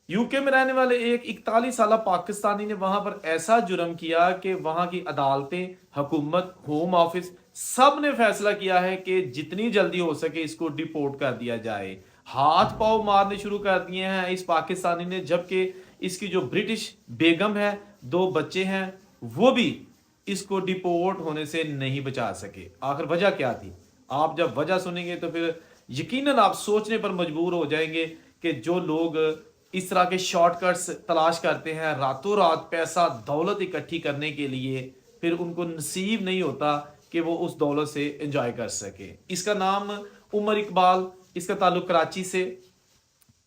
UK में रहने वाले एक 41 साल पाकिस्तानी ने वहां पर ऐसा जुर्म किया कि वहां की अदालतें, हुकूमत, होम ऑफिस सब ने फैसला किया है कि जितनी जल्दी हो सके इसको डिपोर्ट कर दिया जाए। हाथ पांव मारने शुरू कर दिए हैं इस पाकिस्तानी ने, जबकि इसकी जो ब्रिटिश बेगम है, दो बच्चे हैं, वो भी इसको डिपोर्ट होने से नहीं बचा सके। आखिर वजह क्या थी? आप जब वजह सुनेंगे तो फिर यकीनन आप सोचने पर मजबूर हो जाएंगे कि जो लोग इस तरह के शॉर्टकट्स तलाश करते हैं रातों रात पैसा दौलत इकट्ठी करने के लिए, फिर उनको नसीब नहीं होता कि वो उस दौलत से एंजॉय कर सके। इसका नाम उमर इकबाल, इसका ताल्लुक कराची से।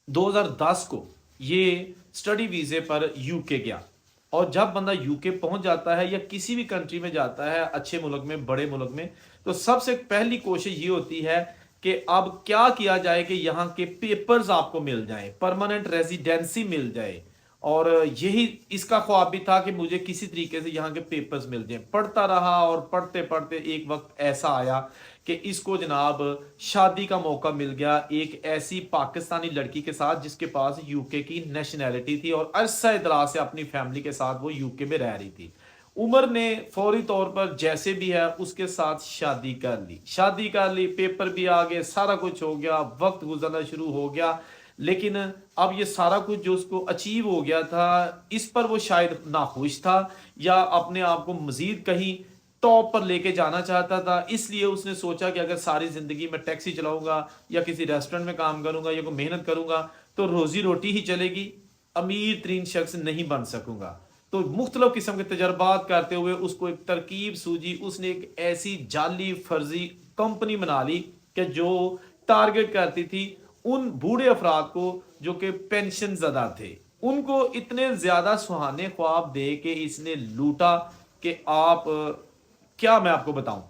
2010 को ये स्टडी वीजे पर यूके गया, और जब बंदा यूके पहुंच जाता है या किसी भी कंट्री में जाता है, अच्छे मुल्क में, बड़े मुल्क में, तो सबसे पहली कोशिश ये होती है कि अब क्या किया जाए कि यहाँ के पेपर्स आपको मिल जाएं, परमानेंट रेजिडेंसी मिल जाए। और यही इसका ख्वाब भी था कि मुझे किसी तरीके से यहाँ के पेपर्स मिल जाएं। पढ़ता रहा और पढ़ते पढ़ते एक वक्त ऐसा आया कि इसको जनाब शादी का मौका मिल गया एक ऐसी पाकिस्तानी लड़की के साथ जिसके पास यूके की नेशनैलिटी थी और अरसा दराज से अपनी फैमिली के साथ वो यूके में रह रही थी। उमर ने फौरी तौर पर जैसे भी है उसके साथ शादी कर ली, पेपर भी आ गए, सारा कुछ हो गया, वक्त गुजरना शुरू हो गया। लेकिन अब ये सारा कुछ जो उसको अचीव हो गया था, इस पर वो शायद नाखुश था या अपने आप को मजीद कहीं टॉप पर लेके जाना चाहता था। इसलिए उसने सोचा कि अगर सारी जिंदगी में टैक्सी चलाऊंगा या किसी रेस्टोरेंट में काम करूंगा या कोई मेहनत करूंगा तो रोजी रोटी ही चलेगी, अमीर तरीन शख्स नहीं बन सकूंगा। तो मुख्तलिफ किस्म के तजर्बात करते हुए उसको एक तरकीब सूझी। उसने एक ऐसी जाली फर्जी कंपनी बना ली कि जो टारगेट करती थी उन बूढ़े अफराद को जो कि पेंशन ज़दा थे। उनको इतने ज्यादा सुहाने ख्वाब दे के इसने लूटा कि आप क्या मैं आपको बताऊं।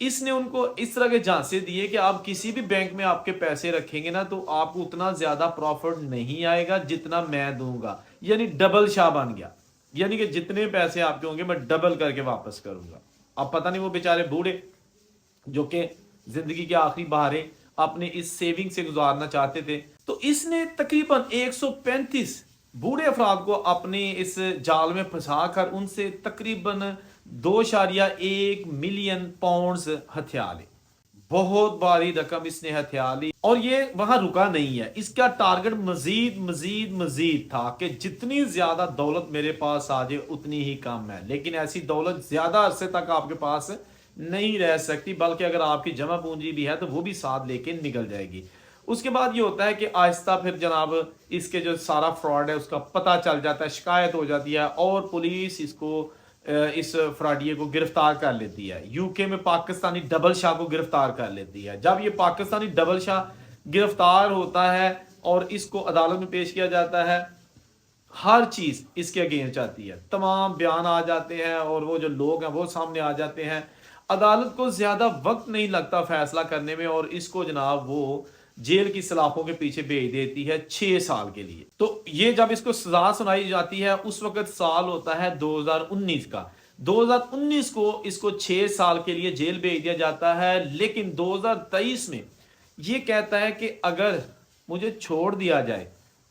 इसने उनको इस तरह के झांसे दिए कि आप किसी भी बैंक में आपके पैसे रखेंगे ना तो आपको उतना ज्यादा प्रॉफिट नहीं आएगा जितना मैं दूंगा, यानी डबल शाह बन गया। यानी कि जितने पैसे आपके होंगे मैं डबल करके वापस करूंगा। अब पता नहीं वो बेचारे बूढ़े जो कि जिंदगी के आखिरी बहारें अपने इस सेविंग से गुजारना चाहते थे, तो इसने तकरीबन 135 बूढ़े अफराद को अपने इस जाल में फंसा कर उनसे तकरीबन 2.1 मिलियन पाउंड्स हथिया ली। बहुत भारी रकम इसने हथिया ली और ये वहां रुका नहीं है। इसका टारगेट मजीद मजीद मजीद था कि जितनी ज्यादा दौलत मेरे पास आ जाए उतनी ही कम है। लेकिन ऐसी दौलत ज्यादा अरसे तक आपके पास नहीं रह सकती, बल्कि अगर आपकी जमा पूंजी भी है तो वो भी साथ लेके निकल जाएगी। उसके बाद ये होता है कि आहिस्ता फिर जनाब इसके जो सारा फ्रॉड है उसका पता चल जाता है, शिकायत हो जाती है और पुलिस इसको इस फ्रॉडिये को गिरफ्तार कर लेती है। यूके में पाकिस्तानी डबल शाह को गिरफ्तार कर लेती है। जब ये पाकिस्तानी डबल शाह गिरफ्तार होता है और इसको अदालत में पेश किया जाता है, हर चीज इसके अगेंस्ट आती है, तमाम बयान आ जाते हैं और वो जो लोग हैं वो सामने आ जाते हैं। अदालत को ज्यादा वक्त नहीं लगता फैसला करने में और इसको जनाब वो जेल की सलाखों के पीछे भेज देती है 6 साल के लिए। तो ये जब इसको सजा सुनाई जाती है उस वक्त साल होता है 2019 का। 2019 को इसको 6 साल के लिए जेल भेज दिया जाता है। लेकिन 2023 में ये कहता है कि अगर मुझे छोड़ दिया जाए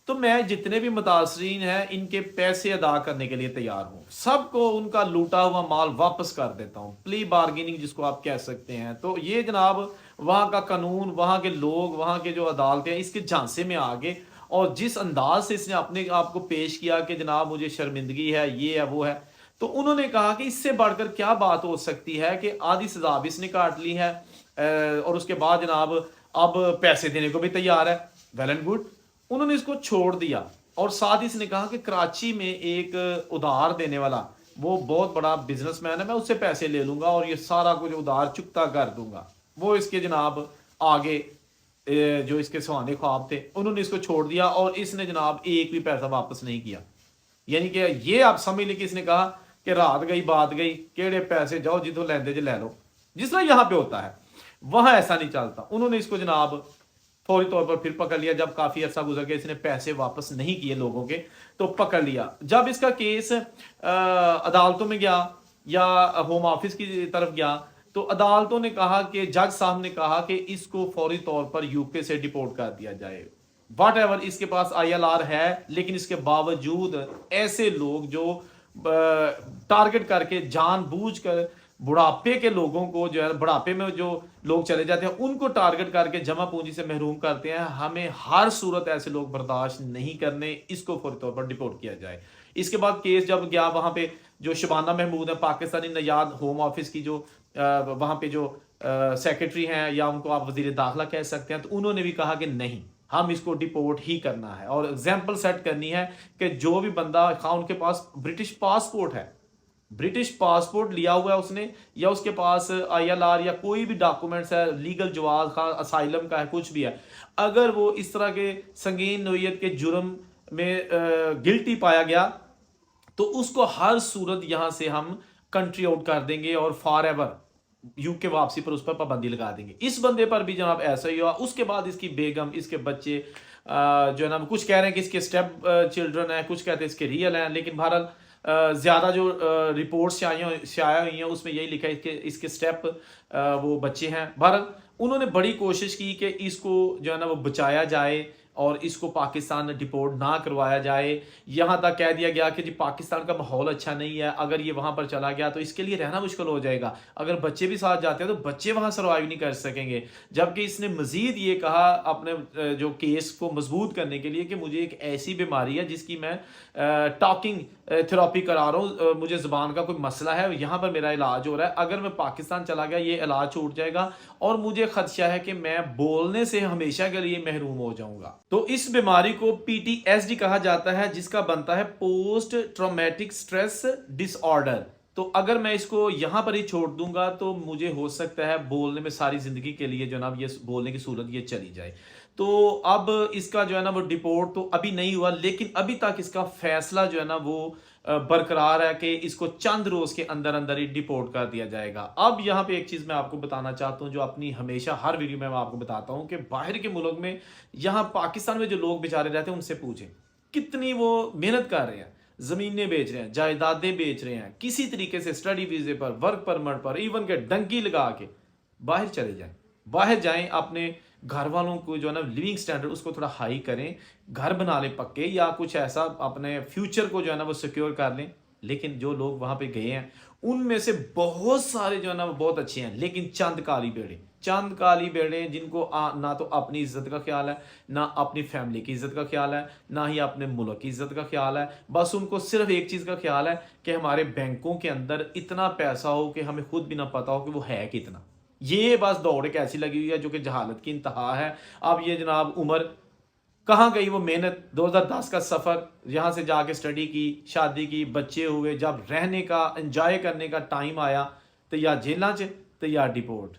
तो मैं जितने भी मुतासरीन हैं इनके पैसे अदा करने के लिए तैयार हूं, सबको उनका लूटा हुआ माल वापस कर देता हूं। प्ली बार्गेनिंग जिसको आप कह सकते हैं। तो ये जनाब वहां का कानून, वहां के लोग, वहां के जो अदालतें हैं इसके झांसे में आ गए। और जिस अंदाज से इसने अपने आप को पेश किया कि जनाब मुझे शर्मिंदगी है, ये है, वो है, तो उन्होंने कहा कि इससे बढ़कर क्या बात हो सकती है कि आधी सजा भी इसने काट ली है और उसके बाद जनाब अब पैसे देने को भी तैयार है। वेल एंड गुड, उन्होंने इसको छोड़ दिया। और साथ ही इसने कहा कि कराची में एक उधार देने वाला, वो बहुत बड़ा बिजनेसमैन है, मैं उससे पैसे ले लूंगा और ये सारा कुछ उधार चुकता कर दूंगा। वो इसके जनाब आगे जो इसके सुहाने ख्वाब थे उन्होंने इसको छोड़ दिया और इसने जनाब एक भी पैसा वापस नहीं किया। यानी कि ये आप समझ लें कि इसने कहा कि रात गई बात गई, केड़े पैसे जाओ जितों लेंदे जे ले लो। जिस तरह यहां पे होता है वहां ऐसा नहीं चलता। उन्होंने इसको जनाब फौरी तौर पर फिर पकड़ लिया। जब काफी अर्सा गुजर गया, इसने पैसे वापस नहीं किए लोगों के, तो पकड़ लिया। जब इसका केस अदालतों में गया या होम ऑफिस की तरफ गया तो अदालतों ने कहा कि जज साहब ने कहा कि इसको फौरी तौर पर यूके से डिपोर्ट कर दिया जाए। वाट एवर इसके पास ILR है, लेकिन इसके बावजूद ऐसे लोग जो टारगेट करके जानबूझकर बुढ़ापे के लोगों को, जो है बुढ़ापे में जो लोग चले जाते हैं उनको टारगेट करके जमा पूंजी से महरूम करते हैं। हमें हर सूरत ऐसे लोग बर्दाश्त नहीं करने, इसको फौरी तौर पर डिपोर्ट किया जाए। इसके बाद केस जब गया वहां पे, जो शबाना महमूद है पाकिस्तानी नयाद होम ऑफिस की, जो वहां पे जो सेक्रेटरी हैं, या उनको आप वजीर दाखिला कह सकते हैं, तो उन्होंने भी कहा कि नहीं, हम इसको डिपोर्ट ही करना है और एग्जाम्पल सेट करनी है कि जो भी बंदा, खा उनके पास ब्रिटिश पासपोर्ट है, ब्रिटिश पासपोर्ट लिया हुआ है उसने, या उसके पास ILR या कोई भी डॉक्यूमेंट्स है, लीगल जवाब खा असाइलम का है, कुछ भी है, अगर वो इस तरह के संगीन नोयत के जुर्म में गिल्टी पाया गया तो उसको हर सूरत यहां से हम कंट्री आउट कर देंगे और फॉर एवर यूके वापसी पर उस पर पाबंदी लगा देंगे। इस बंदे पर भी जनाब ऐसा ही हुआ। उसके बाद इसकी बेगम, इसके बच्चे, जो है ना, कुछ कह रहे हैं कि इसके स्टेप चिल्ड्रन है, कुछ कहते हैं इसके रियल हैं, लेकिन बहरहाल ज़्यादा जो रिपोर्ट्स शाया हुई हैं उसमें यही लिखा है कि इसके स्टेप वो बच्चे हैं। बहरहाल उन्होंने बड़ी कोशिश की कि इसको जो है ना वो बचाया जाए और इसको पाकिस्तान डिपोर्ट ना करवाया जाए। यहाँ तक कह दिया गया कि जी पाकिस्तान का माहौल अच्छा नहीं है, अगर ये वहाँ पर चला गया तो इसके लिए रहना मुश्किल हो जाएगा, अगर बच्चे भी साथ जाते हैं तो बच्चे वहाँ सर्वाइव नहीं कर सकेंगे। जबकि इसने मजीद ये कहा अपने जो केस को मजबूत करने के लिए कि मुझे एक ऐसी बीमारी है जिसकी मैं टॉकिंग थेरेपी करा रहा हूँ, मुझे ज़ुबान का कोई मसला है, यहाँ पर मेरा इलाज हो रहा है, अगर मैं पाकिस्तान चला गया ये इलाज छूट जाएगा और मुझे खदशा है कि मैं बोलने से हमेशा के लिए महरूम हो जाऊंगा। तो इस बीमारी को PTSD कहा जाता है, जिसका बनता है पोस्ट ट्रॉमेटिक स्ट्रेस डिसऑर्डर। तो अगर मैं इसको यहाँ पर ही छोड़ दूंगा तो मुझे हो सकता है बोलने में सारी जिंदगी के लिए जो ना ये बोलने की सूरत ये चली जाए। तो अब इसका जो है ना वो डिपोर्ट तो अभी नहीं हुआ, लेकिन अभी तक इसका फैसला जो है ना वो बरकरार है कि इसको चंद रोज के अंदर अंदर ही डिपोर्ट कर दिया जाएगा। अब यहाँ पे एक चीज मैं आपको बताना चाहता हूँ, जो अपनी हमेशा हर वीडियो में मैं आपको बताता हूँ कि बाहर के मुल्क में, यहाँ पाकिस्तान में जो लोग बेचारे रहते हैं उनसे पूछें कितनी वो मेहनत कर रहे हैं, जमीनें बेच रहे हैं, जायदादें बेच रहे हैं, किसी तरीके से स्टडी वीजे पर, वर्क परमिट पर, इवन के डंकी लगा के बाहर चले जाएं, बाहर जाएं, अपने घर वालों को जो है ना लिविंग स्टैंडर्ड उसको थोड़ा हाई करें, घर बना लें पक्के, या कुछ ऐसा अपने फ्यूचर को जो है ना वो सिक्योर कर लें। लेकिन जो लोग वहां पे गए हैं उनमें से बहुत सारे जो है ना वो बहुत अच्छे हैं, लेकिन चंद काली बेड़े जिनको ना तो अपनी इज्जत का ख्याल है, ना अपनी फैमिली की इज्जत का ख्याल है, ना ही अपने मुल्क की इज्जत का ख्याल है। बस उनको सिर्फ एक चीज का ख्याल है कि हमारे बैंकों के अंदर इतना पैसा हो कि हमें खुद भी ना पता हो कि वो है कितना। ये बस दौड़ एक ऐसी लगी हुई है जो कि जहालत की इंतहा है। अब ये जनाब उम्र कहाँ गई, वो मेहनत, 2010 का सफ़र, यहाँ से जाके स्टडी की, शादी की, बच्चे हुए, जब रहने का एंजॉय करने का टाइम आया तो या जेलों च तो या डिपोर्ट।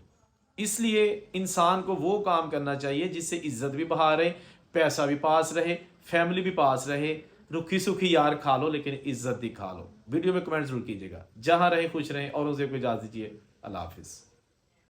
इसलिए इंसान को वो काम करना चाहिए जिससे इज्जत भी बहार रहे, पैसा भी पास रहे, फैमिली भी पास रहे। रुखी सुखी यार खा लो लेकिन इज्जत दिखा लो। वीडियो में कमेंट जरूर कीजिएगा। जहाँ रहे खुश रहें और उसे कोई इजाज़त दीजिए। अल्लाह हाफिज़।